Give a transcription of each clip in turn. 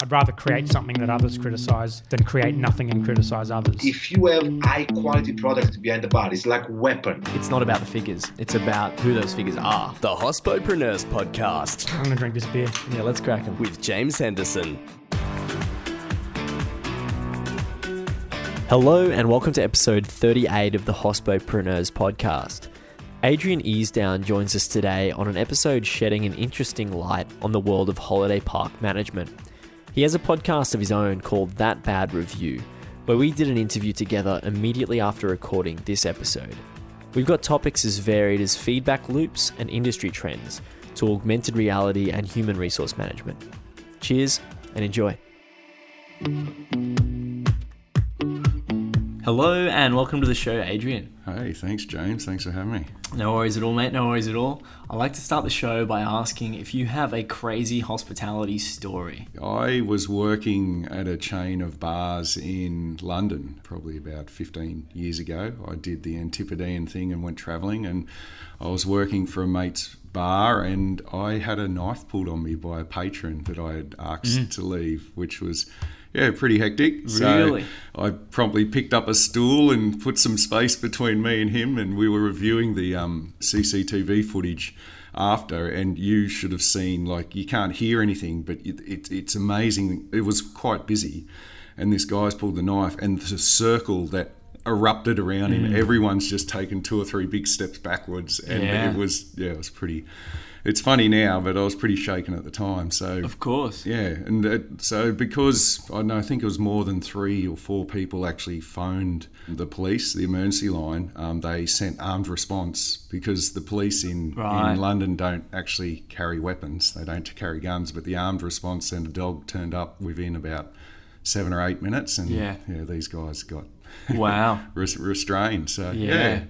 I'd rather create something that others criticize than create nothing and criticize others. If you have high quality product behind the bar, it's like weapon. It's not about the figures. It's about who those figures are. The Hospopreneurs Podcast. I'm going to drink this beer. Yeah, let's crack them. With James Henderson. Hello and welcome to episode 38 of the Hospopreneurs Podcast. Adrian Easdown joins us today on an episode shedding an interesting light on the world of holiday park management. He has a podcast of his own called That Bad Review, where we did an interview together immediately after recording this episode. We've got topics as varied as feedback loops and industry trends to augmented reality and human resource management. Cheers and enjoy. Hello and welcome to the show, Adrian. Hey, thanks James. Thanks for having me. No worries at all, mate. No worries at all. I like to start the show by asking if you have a crazy hospitality story. I was working at a chain of bars in London probably about 15 years ago. I did the Antipodean thing and went travelling, and I was working for a mate's bar and I had a knife pulled on me by a patron that I had asked to leave, which was pretty hectic. Really? So I promptly picked up a stool and put some space between me and him, and we were reviewing the CCTV footage after, and you should have seen, like, you can't hear anything, but it's amazing. It was quite busy, and this guy's pulled the knife, and the circle that erupted around him, everyone's just taken 2 or 3 big steps backwards, and it was pretty... It's funny now, but I was pretty shaken at the time. So of course, and so because I think it was more than 3 or 4 people actually phoned the police, the emergency line. They sent armed response because the police in London don't actually carry weapons. They don't carry guns, but the armed response and a dog turned up within about 7 or 8 minutes, and these guys got restrained. So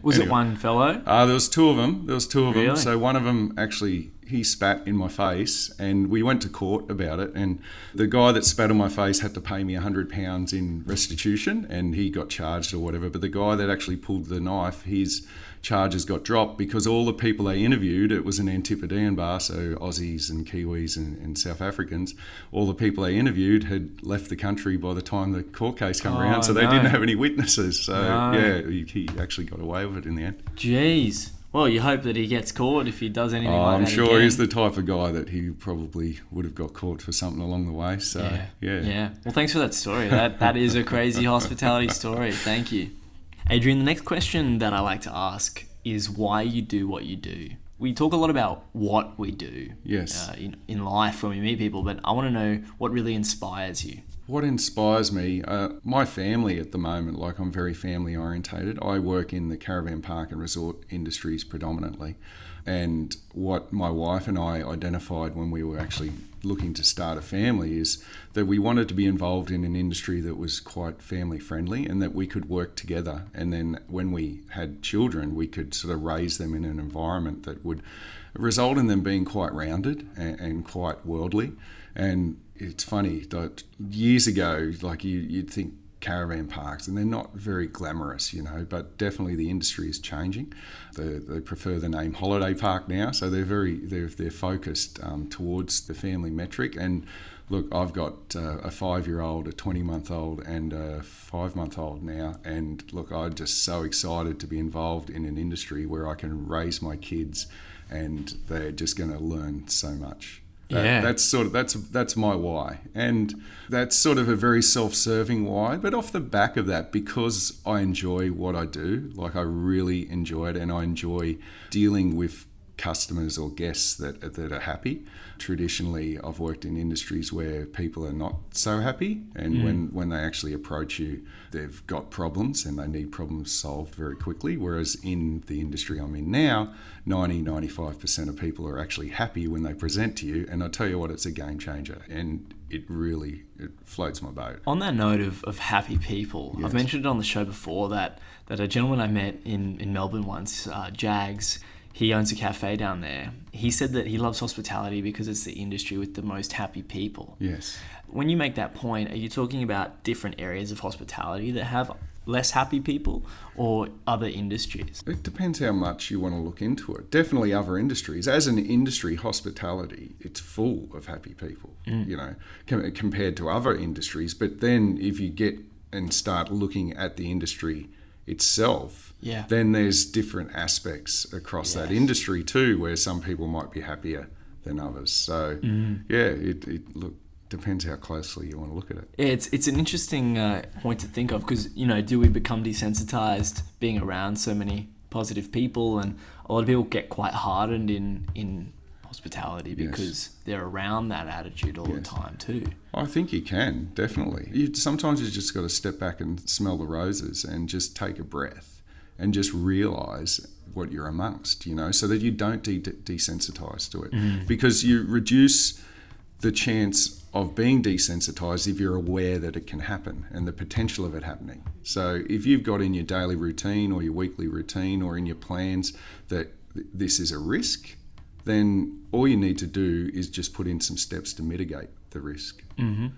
was it one fellow? There was 2 of them. Really? Them. So one of them actually, he spat in my face, and we went to court about it. And the guy that spat on my face had to pay me £100 in restitution, and he got charged or whatever. But the guy that actually pulled the knife, his charges got dropped because all the people they interviewed, it was an Antipodean bar, so Aussies and Kiwis and South Africans, all the people they interviewed had left the country by the time the court case came around, so they didn't have any witnesses. So he actually got away with it in the end. Jeez. Well, you hope that he gets caught if he does anything like that. I'm sure again. He's the type of guy that he probably would have got caught for something along the way. So yeah. Well, thanks for that story. That is a crazy hospitality story. Thank you. Adrian, the next question that I like to ask is why you do what you do. We talk a lot about what we do in life when we meet people, but I want to know what really inspires you. What inspires me, my family at the moment, like I'm very family orientated. I work in the caravan park and resort industries predominantly. And what my wife and I identified when we were actually looking to start a family is that we wanted to be involved in an industry that was quite family friendly and that we could work together. And then when we had children, we could sort of raise them in an environment that would result in them being quite rounded and quite worldly. And it's funny that years ago, like you'd think caravan parks, and they're not very glamorous, but definitely the industry is changing. They prefer the name holiday park now, so they're focused towards the family metric. And look, I've got a 5-year-old, a 20-month-old, and a 5-month-old now, and look, I'm just so excited to be involved in an industry where I can raise my kids, and they're just going to learn so much. That's my why, and that's sort of a very self-serving why. But off the back of that, because I enjoy what I do, like I really enjoy it, and I enjoy dealing with customers or guests that are happy. Traditionally, I've worked in industries where people are not so happy, and when they actually approach you, they've got problems and they need problems solved very quickly. Whereas in the industry I'm in now, 95% of people are actually happy when they present to you, and I tell you what, it's a game changer, and it floats my boat. On that note of happy people, I've mentioned it on the show before that a gentleman I met in Melbourne once, Jags, he owns a cafe down there. He said that he loves hospitality because it's the industry with the most happy people. Yes. When you make that point, are you talking about different areas of hospitality that have less happy people or other industries? It depends how much you want to look into it. Definitely other industries. As an industry, hospitality, it's full of happy people, compared to other industries. But then if you get and start looking at the industry itself, then there's different aspects across that industry too, where some people might be happier than others. So, it depends how closely you want to look at it. Yeah, it's an interesting point to think of, because, do we become desensitized being around so many positive people? And a lot of people get quite hardened in hospitality because they're around that attitude all the time too. I think you can, definitely. Sometimes you just got to step back and smell the roses and just take a breath and just realise what you're amongst, so that you don't desensitise to it. Because you reduce the chance of being desensitized if you're aware that it can happen and the potential of it happening. So if you've got in your daily routine or your weekly routine or in your plans that this is a risk, then all you need to do is just put in some steps to mitigate the risk. I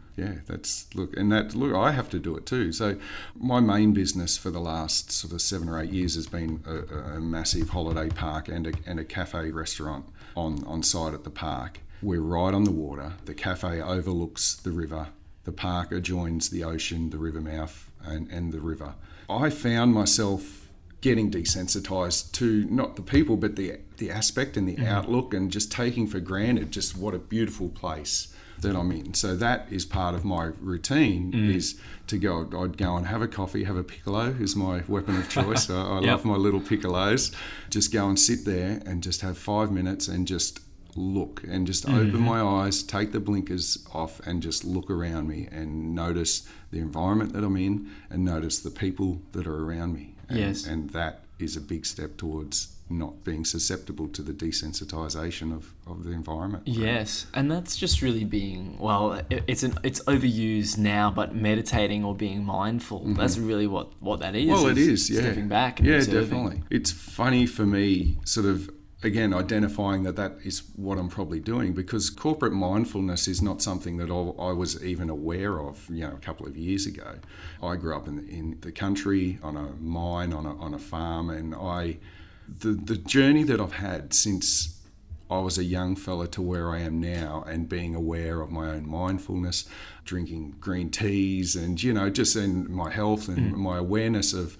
have to do it too. So my main business for the last sort of 7 or 8 years has been a massive holiday park and a cafe restaurant on site at the park. We're right on the water. The cafe overlooks the river. The park adjoins the ocean, the river mouth, and the river. I found myself getting desensitized to not the people, but the aspect and the outlook, and just taking for granted just what a beautiful place that I'm in. So that is part of my routine, is to go. I'd go and have a coffee, have a piccolo is my weapon of choice. I love my little piccolos. Just go and sit there and just have 5 minutes and just look and just open my eyes, take the blinkers off, and just look around me and notice the environment that I'm in and notice the people that are around me. And that is a big step towards not being susceptible to the desensitization of the environment. Yes, and that's just really being, it's overused now, but meditating or being mindful, that's really what that is. Well, it is, stepping back and observing. Definitely. It's funny for me, sort of, again, identifying that is what I'm probably doing, because corporate mindfulness is not something that I was even aware of, a couple of years ago. I grew up in the country, on a mine, on a farm, and the journey that I've had since I was a young fella to where I am now, and being aware of my own mindfulness, drinking green teas, and just in my health and my awareness of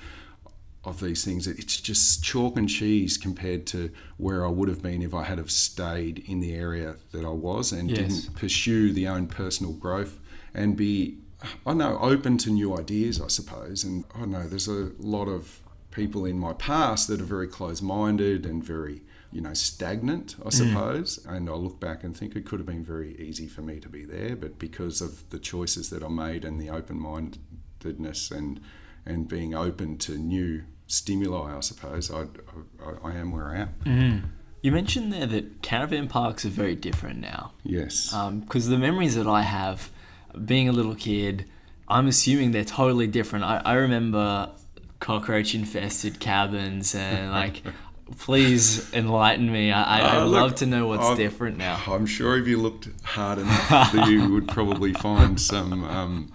these things, it's just chalk and cheese compared to where I would have been if I had have stayed in the area that I was and didn't pursue the own personal growth and be, open to new ideas, I suppose. And there's a lot of people in my past that are very close-minded and very, stagnant, I suppose. And I look back and think it could have been very easy for me to be there, but because of the choices that I made and the open-mindedness and being open to new stimuli, I suppose, I am where I am. You mentioned there that caravan parks are very different now. Yes. Because the memories that I have, being a little kid, I'm assuming they're totally different. I remember cockroach-infested cabins and please enlighten me. I'd love to know what's different now. I'm sure if you looked hard enough that you would probably find some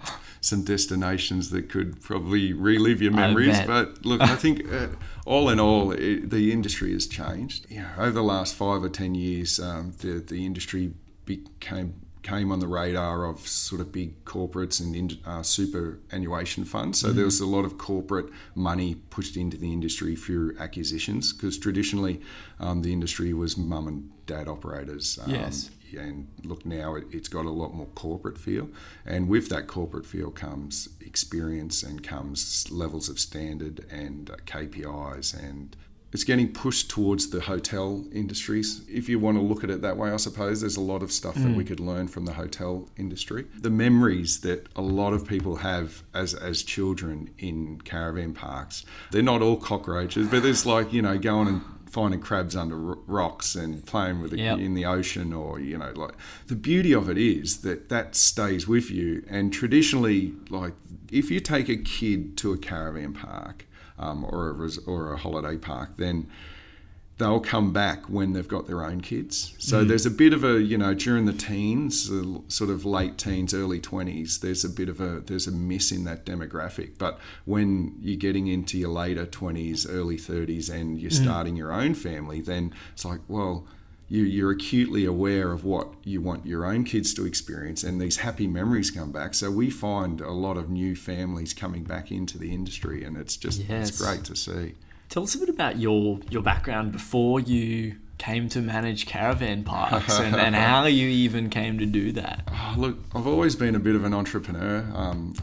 destinations that could probably relive your memories. But look, I think all in all, the industry has changed. Over the last 5 or 10 years, the industry came on the radar of sort of big corporates and superannuation funds. So there was a lot of corporate money pushed into the industry through acquisitions, because traditionally the industry was mum and dad operators. Yes. And look, now it's got a lot more corporate feel, and with that corporate feel comes experience and comes levels of standard and KPIs, and it's getting pushed towards the hotel industries. If you want to look at it that way, I suppose there's a lot of stuff that we could learn from the hotel industry. The memories that a lot of people have as children in caravan parks, they're not all cockroaches, but there's going and finding crabs under rocks and playing with in the ocean, or the beauty of it is that stays with you. And traditionally, if you take a kid to a caravan park or a holiday park, then they'll come back when they've got their own kids. So there's a bit of a, during the teens, sort of late teens, early 20s, there's a miss in that demographic. But when you're getting into your later 20s, early 30s, and you're starting your own family, then it's like, well, you're acutely aware of what you want your own kids to experience, and these happy memories come back. So we find a lot of new families coming back into the industry, and it's great to see. Tell us a bit about your background before you came to manage caravan parks and how you even came to do that. Oh, look, I've always been a bit of an entrepreneur.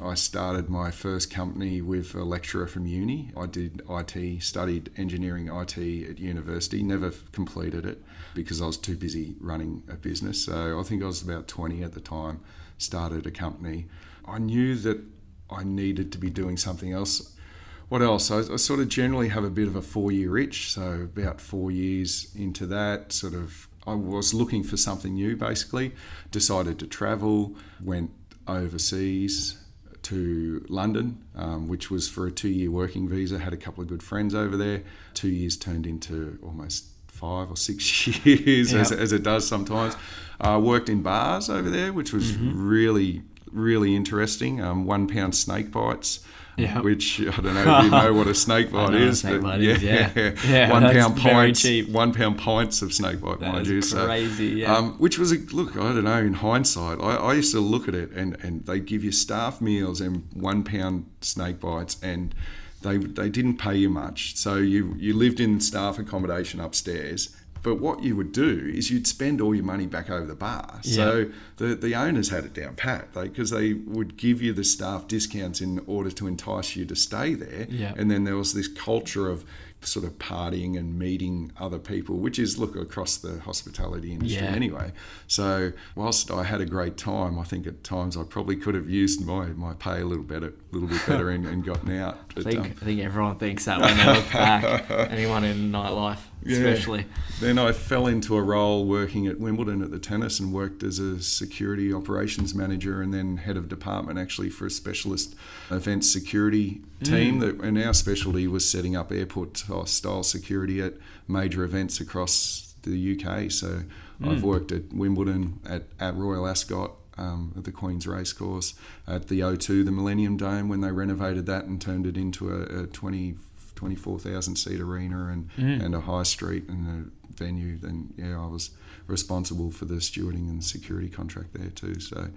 I started my first company with a lecturer from uni. I did IT, studied engineering IT at university, never completed it because I was too busy running a business. So I think I was about 20 at the time, started a company. I knew that I needed to be doing something else. What else? I sort of generally have a bit of a 4-year itch. So about 4 years into that, I was looking for something new, basically. Decided to travel, went overseas to London, which was for a 2-year working visa. Had a couple of good friends over there. 2 years turned into almost 5 or 6 years, as it does sometimes. Worked in bars over there, which was really, really interesting. £1 snake bites. Which I don't know if you know what a snake bite is. £1 £1 pints, £1 pints of snake bite, mind you. Crazy, which was I don't know, in hindsight, I used to look at it and they give you staff meals and £1 snake bites, and they didn't pay you much. So you lived in staff accommodation upstairs. But what you would do is you'd spend all your money back over the bar. So the owners had it down pat, because they would give you the staff discounts in order to entice you to stay there. And then there was this culture of sort of partying and meeting other people, which is across the hospitality industry anyway. So whilst I had a great time, I think at times I probably could have used my pay a little bit better and gotten out. But, I think everyone thinks that when they look back. Anyone in nightlife, especially. Then I fell into a role working at Wimbledon at the tennis, and worked as a security operations manager and then head of department actually for a specialist event security team. And our specialty was setting up airport style security at major events across the UK. So I've worked at Wimbledon, at Royal Ascot, at the Queen's Racecourse, at the O2, the Millennium Dome, when they renovated that and turned it into a 24,000 seat arena and a high street and a venue. Then I was responsible for the stewarding and security contract there too. So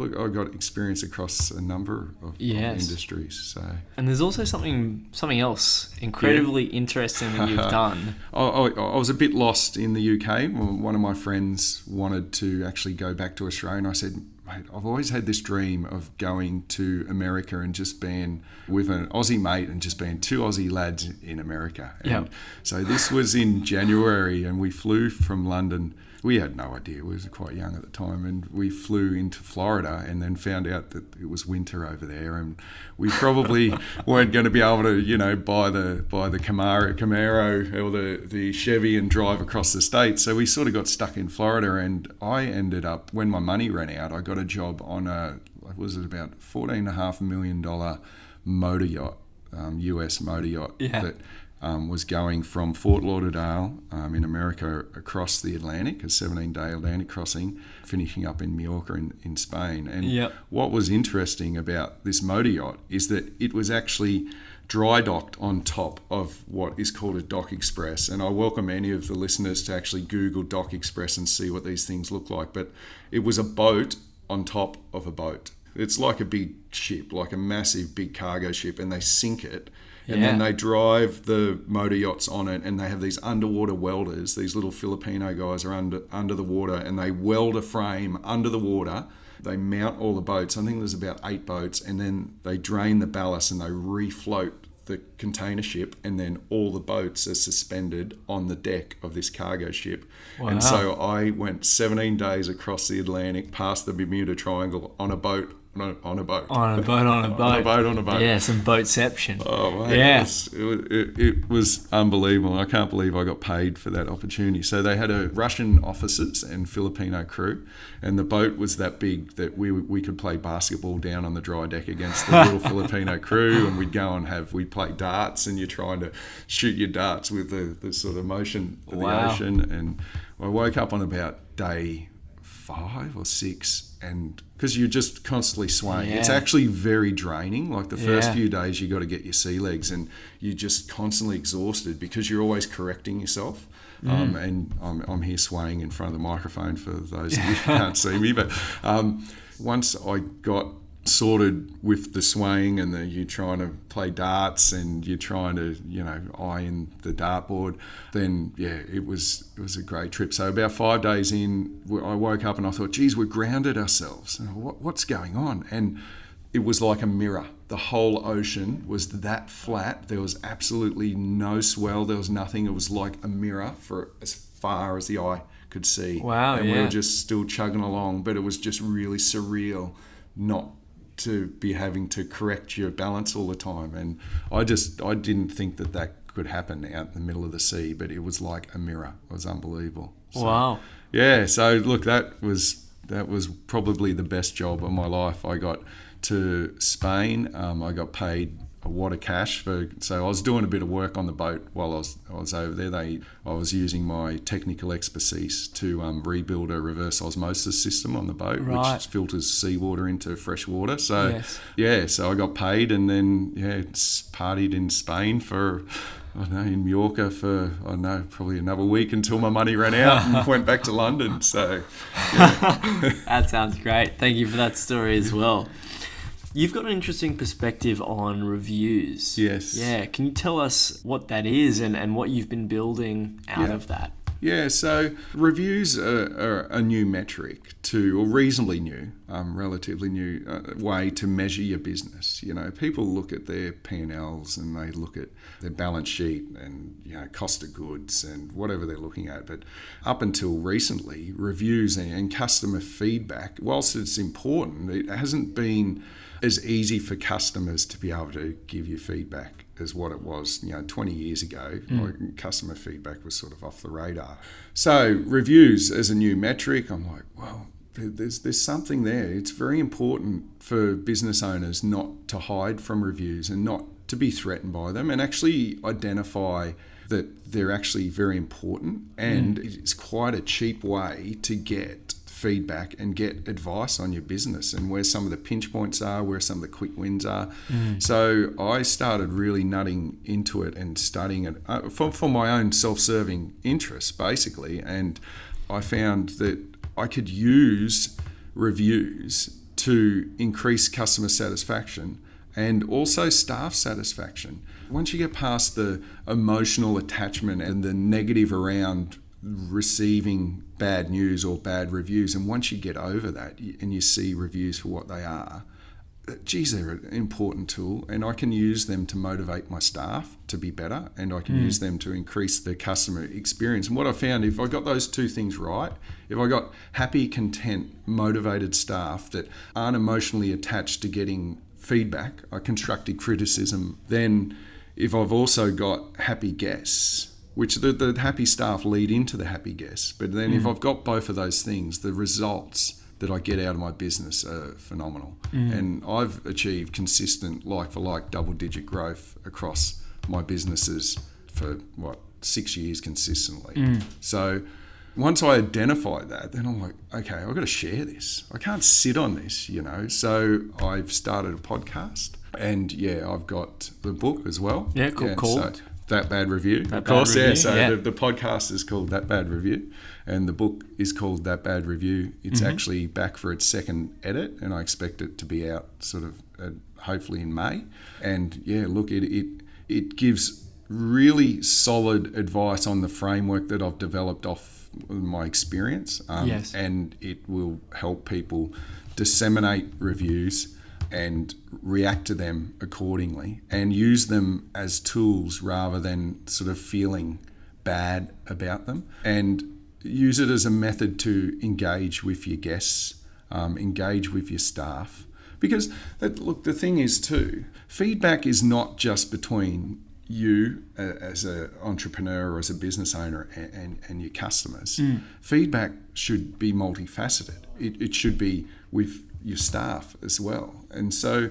I got experience across a number of industries. So, and there's also something else incredibly interesting that you've done. I was a bit lost in the UK. One of my friends wanted to actually go back to Australia, and I said, mate, I've always had this dream of going to America and just being with an Aussie mate and just being two Aussie lads in America. And so this was in January, and we flew from London. We had no idea. We were quite young at the time, and we flew into Florida and then found out that it was winter over there, and we probably weren't going to be able to, buy the Camaro or the Chevy and drive across the state. So we sort of got stuck in Florida, and I ended up, when my money ran out, I got a job on about $14.5 million motor yacht, US motor yacht that was going from Fort Lauderdale in America across the Atlantic, a 17-day Atlantic crossing, finishing up in Mallorca in Spain. And what was interesting about this motor yacht is that it was actually dry docked on top of what is called a dock express. And I welcome any of the listeners to actually Google dock express and see what these things look like. But it was a boat on top of a boat. It's like a big ship, like a massive big cargo ship, and they sink it. And then they drive the motor yachts on it, and they have these underwater welders. These little Filipino guys are under the water, and they weld a frame under the water. They mount all the boats. I think there's about 8 boats, and then they drain the ballast and they refloat the container ship, and then all the boats are suspended on the deck of this cargo ship. Wow. And so I went 17 days across the Atlantic, past the Bermuda Triangle on a boat. On a boat. Yeah, some boatception. Oh, mate. It was unbelievable. I can't believe I got paid for that opportunity. So they had Russian officers and Filipino crew, and the boat was that big that we could play basketball down on the dry deck against the little Filipino crew, and we'd play darts and you're trying to shoot your darts with the sort of motion of Wow. the ocean. And I woke up on about day 5 or 6, and because you're just constantly swaying, it's Yeah. actually very draining. Like the first Yeah. few days, you got to get your sea legs, and you're just constantly exhausted because you're always correcting yourself. And I'm here swaying in front of the microphone for those of you who can't see me. But once I got sorted with the swaying and you're trying to play darts and you're trying to, eye in the dartboard, then it was a great trip. So about 5 days in, I woke up and I thought, geez, we're grounded ourselves. And what's going on? And it was like a mirror. The whole ocean was that flat. There was absolutely no swell. There was nothing. It was like a mirror for as far as the eye could see. Wow, and we yeah. were just still chugging along, but it was just really surreal not to be having to correct your balance all the time. And I didn't think that could happen out in the middle of the sea, but it was like a mirror. It was unbelievable. So, Wow. yeah, so look, that was probably the best job of my life. I got to Spain. I got paid a wad of cash so I was doing a bit of work on the boat while I was over there. I was using my technical expertise to rebuild a reverse osmosis system on the boat, Right. which filters seawater into fresh water. So Yes. so I got paid, and then partied in Spain for, I don't know, in Mallorca for, I don't know, probably another week until my money ran out and went back to London. So That sounds great. Thank you for that story as well. You've got an interesting perspective on reviews. Yes. Yeah. Can you tell us what that is and what you've been building out of that? Yeah, so reviews are a new metric or reasonably new, relatively new way to measure your business. People look at their P&Ls and they look at their balance sheet and, cost of goods and whatever they're looking at. But up until recently, reviews and customer feedback, whilst it's important, it hasn't been as easy for customers to be able to give you feedback as what it was, 20 years ago. Like, customer feedback was sort of off the radar. So reviews as a new metric, I'm like, well, there's something there. It's very important for business owners not to hide from reviews and not to be threatened by them, and actually identify that they're actually very important. And it's quite a cheap way to get feedback and get advice on your business and where some of the pinch points are, where some of the quick wins are. So I started really nutting into it and studying it for my own self-serving interests, basically. And I found that I could use reviews to increase customer satisfaction and also staff satisfaction. Once you get past the emotional attachment and the negative around receiving bad news or bad reviews, and once you get over that and you see reviews for what they are, geez, they're an important tool, and I can use them to motivate my staff to be better, and I can use them to increase the customer experience. And what I found, if I got those two things right, if I got happy, content, motivated staff that aren't emotionally attached to getting feedback, constructive criticism, then if I've also got happy guests, which the happy staff lead into the happy guests. But then if I've got both of those things, the results that I get out of my business are phenomenal. And I've achieved consistent like-for-like double-digit growth across my businesses for, 6 years consistently. So once I identify that, then I'm like, okay, I've got to share this. I can't sit on this, So I've started a podcast, and I've got the book as well. Yeah, cool. So That Bad Review. That Of course, Bad Review, So yeah. the podcast is called That Bad Review, and the book is called That Bad Review. It's actually back for its second edit, and I expect it to be out sort of hopefully in May. And look, it gives really solid advice on the framework that I've developed off my experience. Yes. And it will help people disseminate reviews and react to them accordingly and use them as tools rather than sort of feeling bad about them, and use it as a method to engage with your guests, engage with your staff. Because the thing is too, feedback is not just between you as an entrepreneur or as a business owner and your customers. Feedback should be multifaceted. It should be with your staff as well. And so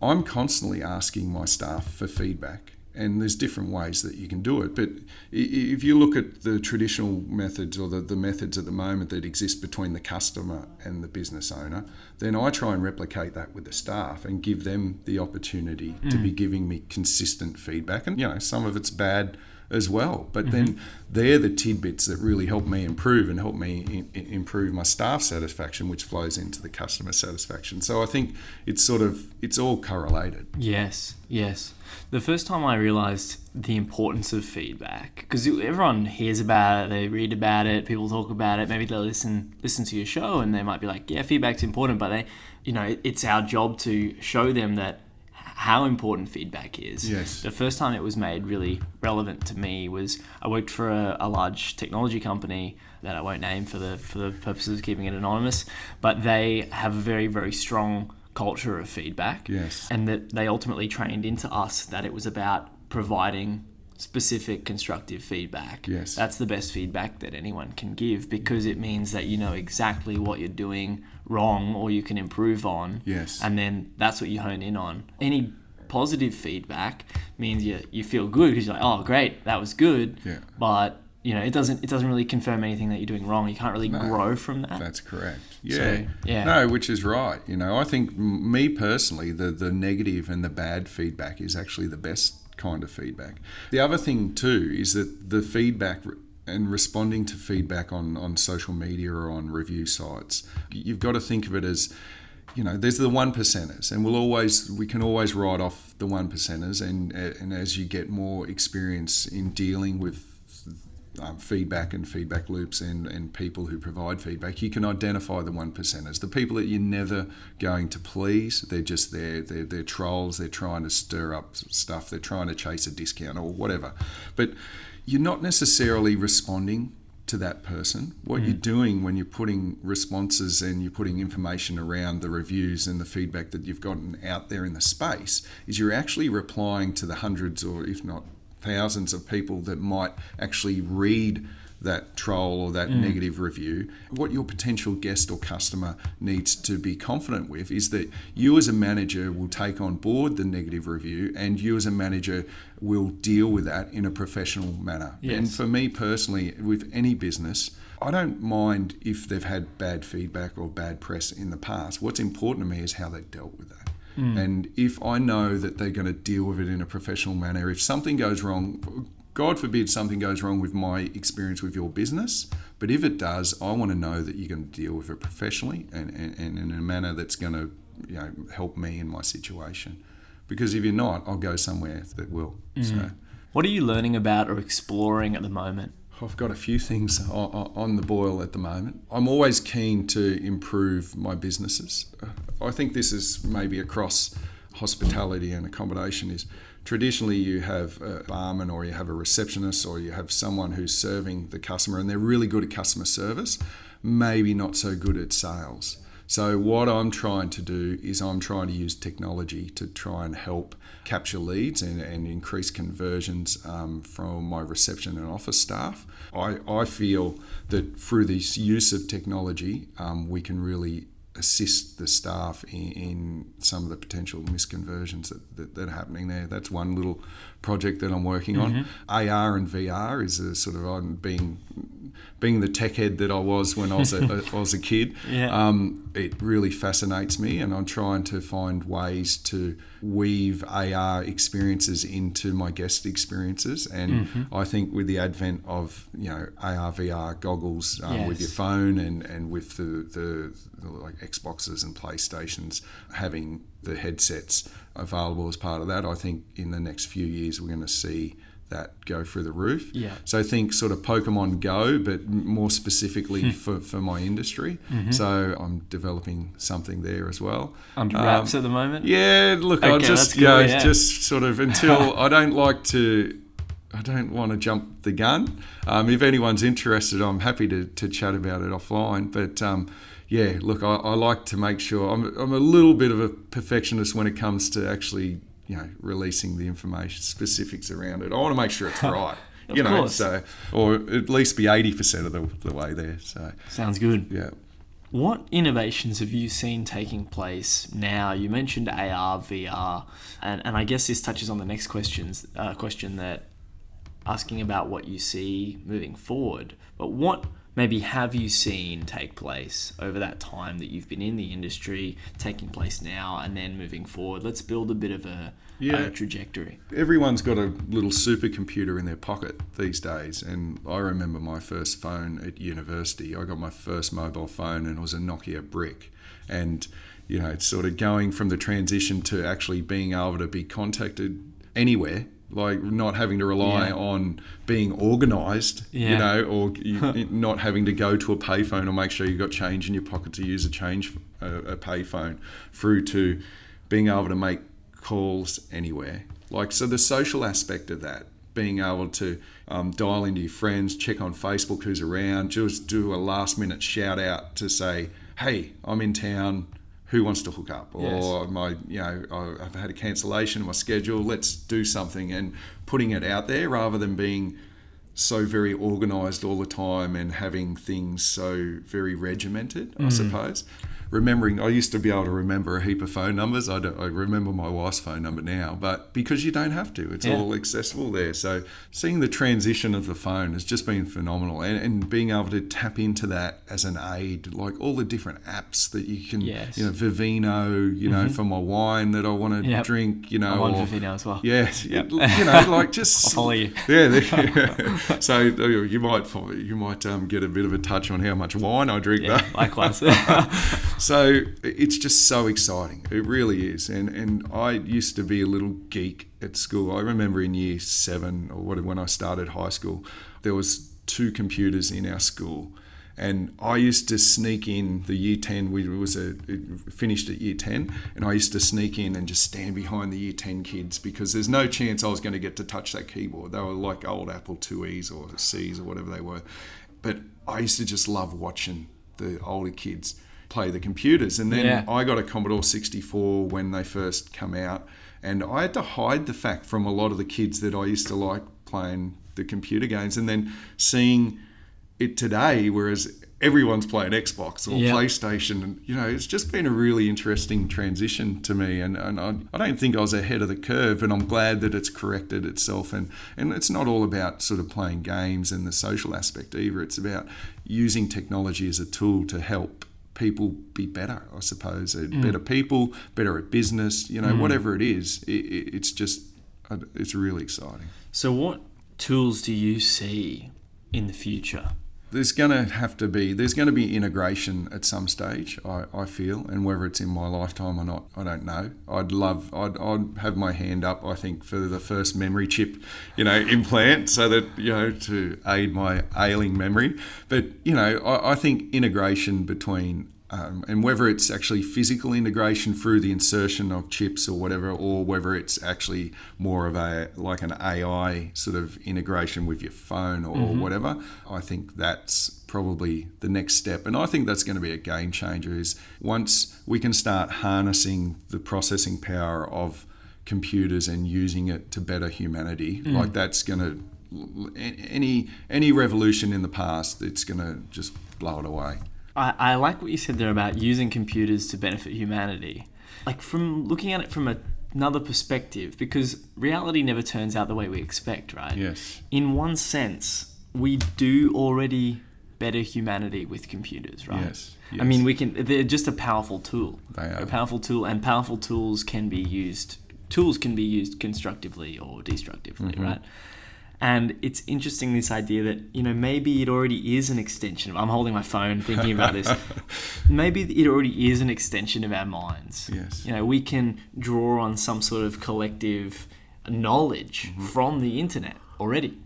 I'm constantly asking my staff for feedback And there's different ways that you can do it. But if you look at the traditional methods or the methods at the moment that exist between the customer and the business owner, then I try and replicate that with the staff and give them the opportunity to be giving me consistent feedback. And, some of it's bad as well. But then they're the tidbits that really help me improve and help me improve my staff satisfaction, which flows into the customer satisfaction. So I think it's all correlated. Yes. The first time I realised the importance of feedback, because everyone hears about it, they read about it, people talk about it, maybe they'll listen to your show and they might be like, yeah, feedback's important, but it's our job to show them that how important feedback is. Yes. The first time it was made really relevant to me was I worked for a large technology company that I won't name for the purposes of keeping it anonymous, but they have a very, very strong culture of feedback. Yes. And that they ultimately trained into us that it was about providing specific constructive feedback. Yes. That's the best feedback that anyone can give, because it means that you know exactly what you're doing wrong or you can improve on. Yes. And then that's what you hone in on. Any positive feedback means you feel good because you're like, oh great, that was good. Yeah. But it doesn't really confirm anything that you're doing wrong. You can't really grow from that. That's correct. Yeah. So, yeah. No, which is right. I think me personally, the negative and the bad feedback is actually the best kind of feedback. The other thing too is that the feedback and responding to feedback on social media or on review sites, you've got to think of it as, there's the 1%ers, and we can always write off the 1%ers, and as you get more experience in dealing with feedback and feedback loops and people who provide feedback, you can identify the 1%ers, the people that you're never going to please. They're just there, they're trolls, they're trying to stir up stuff, they're trying to chase a discount or whatever. But you're not necessarily responding to that person. What you're doing when you're putting responses and you're putting information around the reviews and the feedback that you've gotten out there in the space is you're actually replying to the hundreds or if not thousands of people that might actually read that troll or that negative review. What your potential guest or customer needs to be confident with is that you as a manager will take on board the negative review and you as a manager will deal with that in a professional manner. Yes. And for me personally, with any business, I don't mind if they've had bad feedback or bad press in the past. What's important to me is how they dealt with that. And if I know that they're going to deal with it in a professional manner, if something goes wrong, God forbid something goes wrong with my experience with your business, but if it does, I want to know that you're going to deal with it professionally and in a manner that's going to help me in my situation. Because if you're not, I'll go somewhere that will. So, What are you learning about or exploring at the moment? I've got a few things on the boil at the moment. I'm always keen to improve my businesses. I think this is maybe across hospitality and accommodation is traditionally you have a barman or you have a receptionist or you have someone who's serving the customer and they're really good at customer service, maybe not so good at sales. So what I'm trying to do is I'm trying to use technology to try and help capture leads and increase conversions from my reception and office staff. I feel that through this use of technology, we can really assist the staff in some of the potential misconversions that are happening there. That's one little project that I'm working on. AR and VR is a sort of, I'm being the tech head that I was when I was a kid. It really fascinates me, and I'm trying to find ways to weave AR experiences into my guest experiences. And I think with the advent of AR VR goggles with your phone and with the like Xboxes and PlayStations having the headsets available as part of that, I think in the next few years we're going to see that go through the roof. So think sort of Pokemon Go, but more specifically for my industry. So I'm developing something there as well. Under wraps at the moment? Yeah, look, Okay, I'll just just sort of until I don't want to jump the gun. If anyone's interested, I'm happy to chat about it offline. But look, I like to make sure I'm a little bit of a perfectionist when it comes to actually releasing the information, specifics around it. I want to make sure it's right, Of course. so, or at least be 80% of the way there. So Sounds good. yeah. What innovations have you seen taking place now? You mentioned AR, VR, and I guess this touches on the next question that asking about what you see moving forward. But what maybe have you seen take place over that time that you've been in the industry, taking place now and then moving forward? Let's build a bit of a trajectory. Everyone's got a little supercomputer in their pocket these days, and I remember my first phone at university. I got my first mobile phone and it was a Nokia brick. And, you know, it's sort of going from the transition to actually being able to be contacted anywhere, like not having to rely on being organised, you know, or not having to go to a payphone or make sure you've got change in your pocket to use a payphone, through to being able to make calls anywhere. Like, so the social aspect of that, being able to dial into your friends, check on Facebook who's around, just do a last minute shout out to say, hey, I'm in town, who wants to hook up? Or I've had a cancellation in my schedule, let's do something, and putting it out there rather than being so very organised all the time and having things so very regimented, I suppose. Remembering, I used to be able to remember a heap of phone numbers. I remember my wife's phone number now, but because you don't have to, it's all accessible there. So seeing the transition of the phone has just been phenomenal, and being able to tap into that as an aid, like all the different apps that you can, Vivino, for my wine that I want to drink, I'm on Vivino as well. Yes, like just I'll follow you. Yeah. So you might get a bit of a touch on how much wine I drink. Yeah, likewise. So it's just so exciting. It really is. And I used to be a little geek at school. I remember in year 7 or when I started high school, there was 2 computers in our school. And I used to sneak in the year 10, it finished at year 10, and I used to sneak in and just stand behind the year 10 kids because there's no chance I was going to get to touch that keyboard. They were like old Apple IIes or Cs or whatever they were. But I used to just love watching the older kids play the computers. And then I got a Commodore 64 when they first come out, and I had to hide the fact from a lot of the kids that I used to like playing the computer games, and then seeing it today, whereas everyone's playing Xbox or PlayStation, and it's just been a really interesting transition to me, and I don't think I was ahead of the curve, and I'm glad that it's corrected itself, and it's not all about sort of playing games and the social aspect either. It's about using technology as a tool to help people be better, I suppose. Better people, better at business, whatever it is. It's really exciting. So what tools do you see in the future? There's going to be integration at some stage, I feel, and whether it's in my lifetime or not, I don't know. I'd have my hand up, I think, for the first memory chip, implant, so that, to aid my ailing memory. But, I think integration between, and whether it's actually physical integration through the insertion of chips or whatever, or whether it's actually more of like an AI sort of integration with your phone or whatever, I think that's probably the next step. And I think that's going to be a game changer, is once we can start harnessing the processing power of computers and using it to better humanity, like that's going to, any revolution in the past, it's going to just blow it away. I like what you said there about using computers to benefit humanity. Like, from looking at it from another perspective, because reality never turns out the way we expect, right? Yes. In one sense, we do already better humanity with computers, right? Yes. I mean, they're just a powerful tool. They are. A powerful tool, and powerful tools can be used constructively or destructively, right? And it's interesting, this idea that, maybe it already is an extension. I'm holding my phone thinking about this. Maybe it already is an extension of our minds. Yes. We can draw on some sort of collective knowledge from the internet already.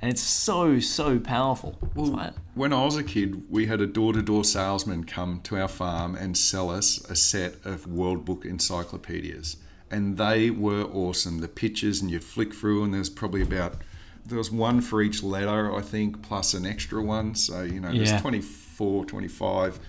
And it's so, so powerful. Well, right? When I was a kid, we had a door-to-door salesman come to our farm and sell us a set of World Book encyclopedias. And they were awesome. The pictures, and you'd flick through, and there was one for each letter, I think, plus an extra one. So, there's 24, 25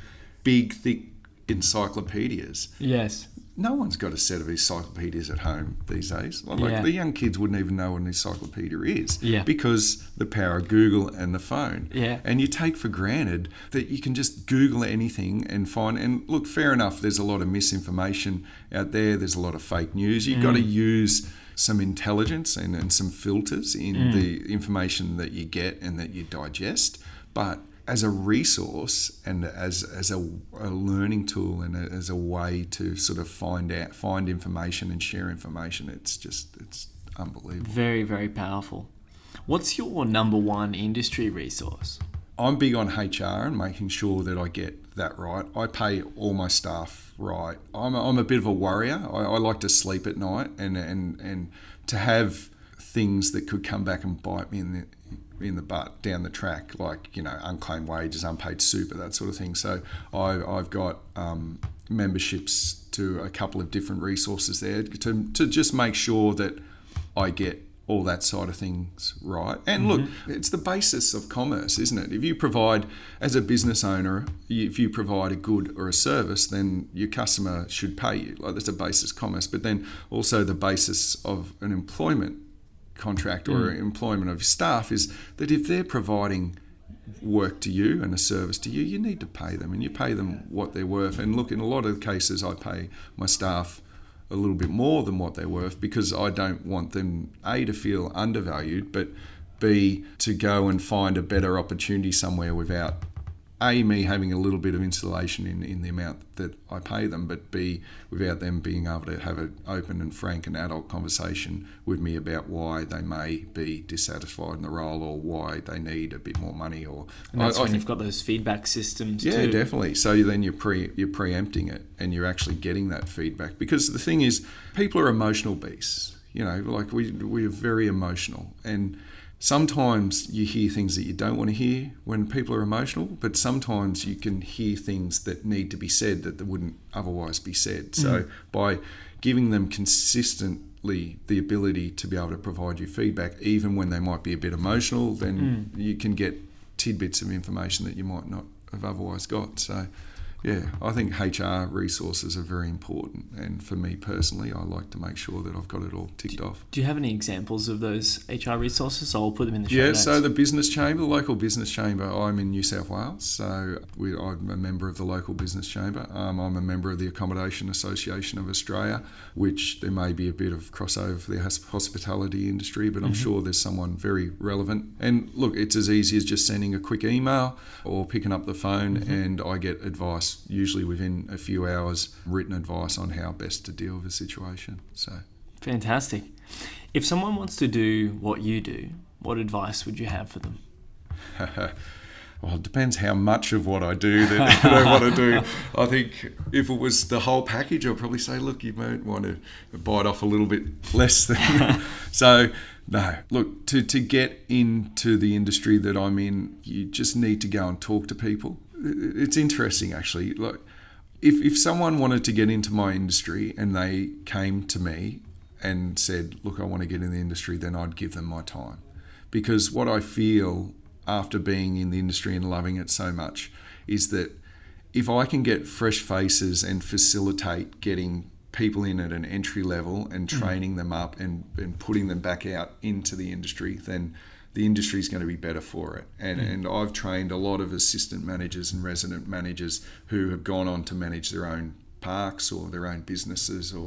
big, thick encyclopedias. Yes. no one's got a set of encyclopedias at home these days. Like Yeah. the young kids wouldn't even know what an encyclopedia is, Yeah. because the power of Google and the phone. Yeah. And you take for granted that you can just Google anything and find. And look, fair enough, there's a lot of misinformation out there. There's a lot of fake news. You've got to use some intelligence and some filters in the information that you get and that you digest. But as a resource and as a learning tool and as a way to sort of find information and share information, it's unbelievable. Very, very powerful. What's your number one industry resource? I'm big on HR and making sure that I get that right. I pay all my staff right. I'm a bit of a worrier. I like to sleep at night and to have things that could come back and bite me in the butt down the track, like, you know, unclaimed wages, unpaid super, that sort of thing. So I've got memberships to a couple of different resources there to just make sure that I get all that side of things right. And look, it's the basis of commerce, isn't it? If you provide, as a business owner, if you provide a good or a service, then your customer should pay you. Like, that's a basis of commerce. But then also the basis of an employment contract or employment of staff is that if they're providing work to you and a service to you, you need to pay them, and you pay them what they're worth. And look, in a lot of cases, I pay my staff a little bit more than what they're worth, because I don't want them, A, to feel undervalued, but B, to go and find a better opportunity somewhere without A, me having a little bit of insulation in the amount that I pay them, but B, without them being able to have an open and frank and adult conversation with me about why they may be dissatisfied in the role or why they need a bit more money. Or And that's when you've got those feedback systems too. Yeah, definitely. So then you're preempting it, and you're actually getting that feedback. Because the thing is, people are emotional beasts. You know, like we are very emotional, and sometimes you hear things that you don't want to hear when people are emotional, but sometimes you can hear things that need to be said that wouldn't otherwise be said. So by giving them consistently the ability to be able to provide you feedback, even when they might be a bit emotional, then you can get tidbits of information that you might not have otherwise got. So yeah, I think HR resources are very important, and for me personally, I like to make sure that I've got it all ticked off. Do you have any examples of those HR resources? I'll put them in the show Yeah, notes. so the business chamber, the local business chamber, I'm in New South Wales, so I'm a member of the local business chamber. I'm a member of the Accommodation Association of Australia, which there may be a bit of crossover for the hospitality industry, but I'm sure there's someone very relevant. And look, it's as easy as just sending a quick email or picking up the phone, and I get advice, usually within a few hours, written advice on how best to deal with the situation. So Fantastic. If someone wants to do what you do, what advice would you have for them? Well, it depends how much of what I do that they want to do. I think if it was the whole package, I'd probably say, look, you might want to bite off a little bit less than... So, no. Look, to get into the industry that I'm in, you just need to go and talk to people. It's interesting, actually. Like, if someone wanted to get into my industry and they came to me and said, look, I want to get in the industry, then I'd give them my time. Because what I feel after being in the industry and loving it so much is that if I can get fresh faces and facilitate getting people in at an entry level and training them up and putting them back out into the industry, then the industry is going to be better for it. And I've trained a lot of assistant managers and resident managers who have gone on to manage their own parks or their own businesses or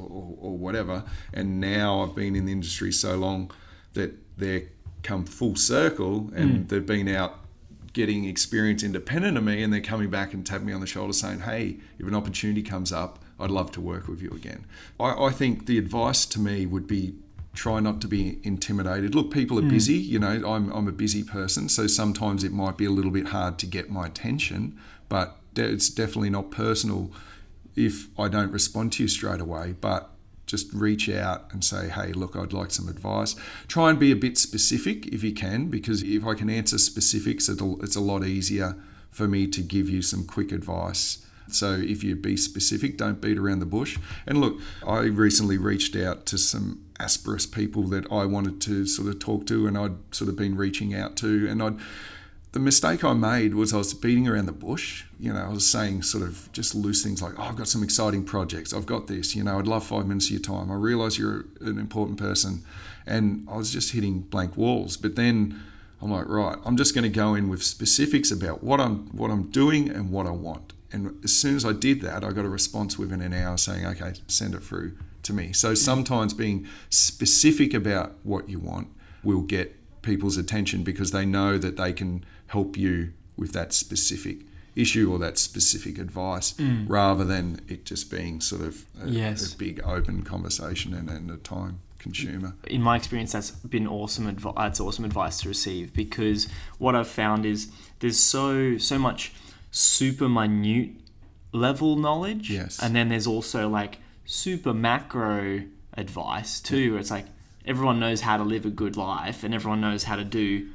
whatever. And now I've been in the industry so long that they're come full circle and they've been out getting experience independent of me, and they're coming back and tapping me on the shoulder saying, hey, if an opportunity comes up, I'd love to work with you again. I think the advice to me would be try not to be intimidated. Look, people are busy, you know, I'm a busy person, so sometimes it might be a little bit hard to get my attention, but it's definitely not personal if I don't respond to you straight away. But just reach out and say, hey, look, I'd like some advice. Try and be a bit specific if you can, because if I can answer specifics, it's a lot easier for me to give you some quick advice. So if you be specific, don't beat around the bush. And look, I recently reached out to some Asperus people that I wanted to sort of talk to, and I'd sort of been reaching out to, and the mistake I made was I was beating around the bush. I was saying sort of just loose things like, I've got some exciting projects. I've got this, I'd love 5 minutes of your time. I realise you're an important person. And I was just hitting blank walls. But then I'm like, right, I'm just going to go in with specifics about what I'm doing and what I want. And as soon as I did that, I got a response within an hour saying, okay, send it through to me. So sometimes being specific about what you want will get people's attention because they know that they can help you with that specific issue or that specific advice rather than it just being sort of a big open conversation and a time consumer. In my experience, that's been awesome advice. It's awesome advice to receive, because what I've found is there's so much super minute level knowledge, and then there's also like super macro advice too, where it's like everyone knows how to live a good life and everyone knows how to do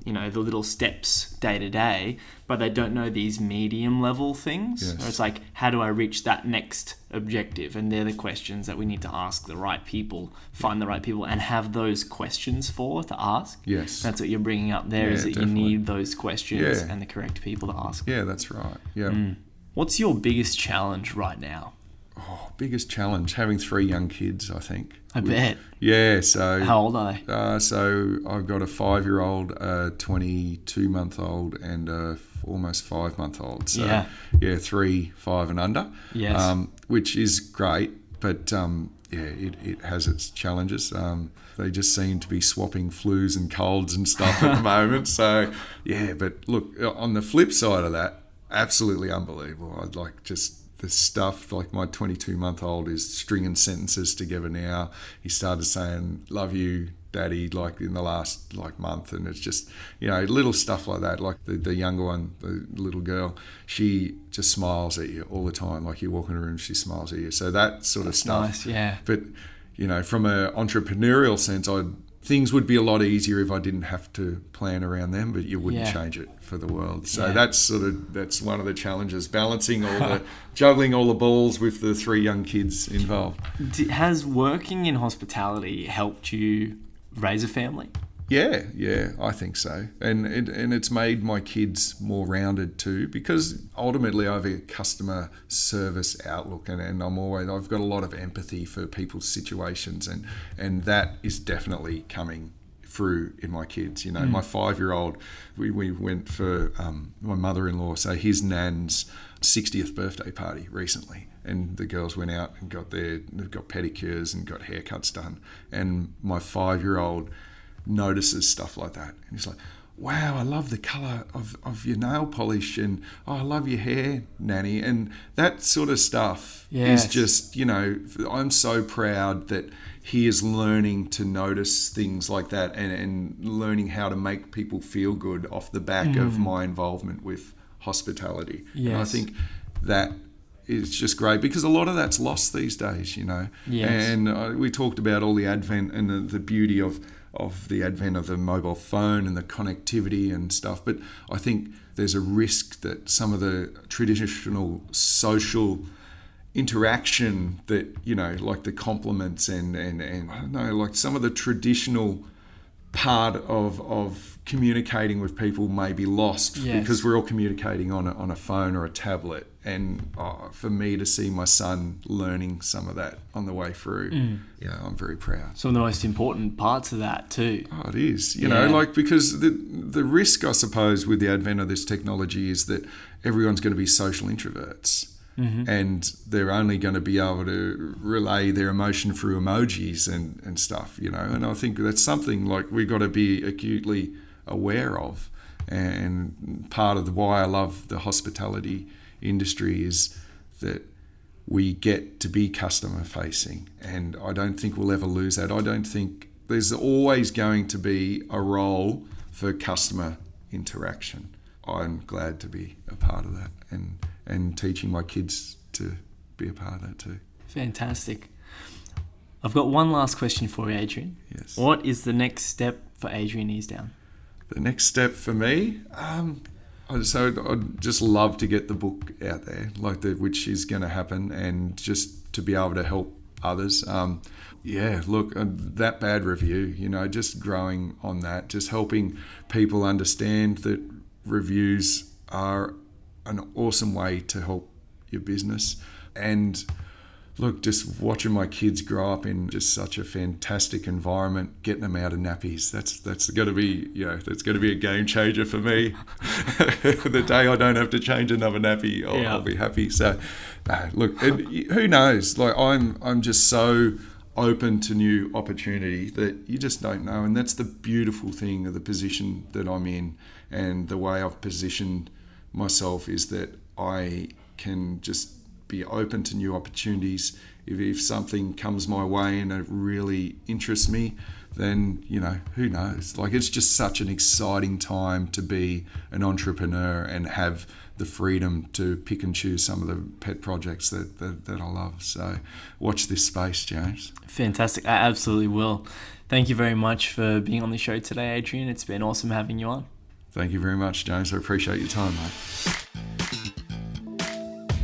the little steps day to day, but they don't know these medium level things. Where it's like, how do I reach that next objective? And they're the questions that we need to ask the right people, find the right people, and have those questions to ask. Yes. That's what you're bringing up there, is that definitely. you need those questions and the correct people to ask. Yeah, that's right. Yeah. What's your biggest challenge right now? Biggest challenge, having 3 young kids, I think. I bet. Yeah, so... How old are they? So I've got a 5-year-old, a 22-month-old, and a almost 5-month-old. So, 3, 5 and under. Yes. Which is great, but it has its challenges. They just seem to be swapping flus and colds and stuff at the moment. So, but look, on the flip side of that, absolutely unbelievable. I'd like just... the stuff, like my 22-month-old is stringing sentences together now. He started saying, love you, daddy, like in the last month. And it's just, little stuff like that. Like the younger one, the little girl, she just smiles at you all the time. Like you walk in a room, she smiles at you. So that sort of stuff. Nice, yeah. But, from an entrepreneurial sense, things would be a lot easier if I didn't have to plan around them, but you wouldn't change it for the world. So that's one of the challenges, balancing juggling all the balls with the 3 young kids involved. Has working in hospitality helped you raise a family? Yeah, I think so. And it's made my kids more rounded too, because ultimately I have a customer service outlook and I've got a lot of empathy for people's situations and that is definitely coming through in my kids. My 5-year-old, we went for my mother-in-law, so his nan's 60th birthday party recently. And the girls went out and got pedicures and got haircuts done. And my 5-year-old notices stuff like that, and he's like, wow, I love the colour of your nail polish, and I love your hair, Nanny. And that sort of stuff is just, I'm so proud that he is learning to notice things like that and learning how to make people feel good off the back of my involvement with hospitality. And I think that is just great, because a lot of that's lost these days, and we talked about all the advent and the beauty of the advent of the mobile phone and the connectivity and stuff. But I think there's a risk that some of the traditional social interaction that, like the compliments and I don't know, like some of the traditional part of communicating with people may be lost because we're all communicating on a phone or a tablet. And for me to see my son learning some of that on the way through, I'm very proud. Some of the most important parts of that too. Oh, it is, because the risk, I suppose, with the advent of this technology is that everyone's going to be social introverts. And they're only going to be able to relay their emotion through emojis and stuff, and I think that's something like we've got to be acutely aware of. And part of why I love the hospitality industry is that we get to be customer facing, and I don't think we'll ever lose that. I don't think there's always going to be a role for customer interaction. I'm glad to be a part of that and teaching my kids to be a part of that too. Fantastic. I've got one last question for you, Adrian. Yes. What is the next step for Adrian Easdown? The next step for me, so I'd just love to get the book out there, which is going to happen, and just to be able to help others. That bad review, just growing on that, just helping people understand that reviews are an awesome way to help your business. And look, just watching my kids grow up in just such a fantastic environment, getting them out of nappies, that's going to be, that's going to be a game changer for me. The day I don't have to change another nappy, I'll be happy. So, look, who knows? Like I'm just so open to new opportunity that you just don't know, and that's the beautiful thing of the position that I'm in, and the way I've positioned myself is that I can just be open to new opportunities. If something comes my way and it really interests me, then, who knows? Like, it's just such an exciting time to be an entrepreneur and have the freedom to pick and choose some of the pet projects that I love. So watch this space, James. Fantastic. I absolutely will. Thank you very much for being on the show today, Adrian. It's been awesome having you on. Thank you very much, James. I appreciate your time, mate.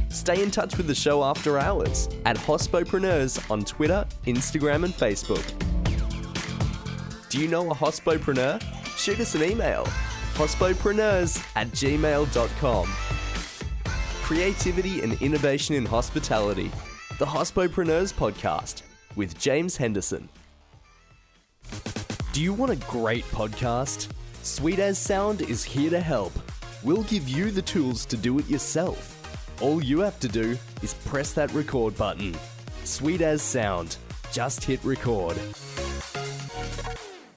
Stay in touch with the show after hours at Hospopreneurs on Twitter, Instagram and Facebook. Do you know a hospopreneur? Shoot us an email, hospopreneurs@gmail.com. Creativity and innovation in hospitality. The Hospopreneurs Podcast with James Henderson. Do you want a great podcast? Sweet As Sound is here to help. We'll give you the tools to do it yourself. All you have to do is press that record button. Sweet As Sound. Just hit record.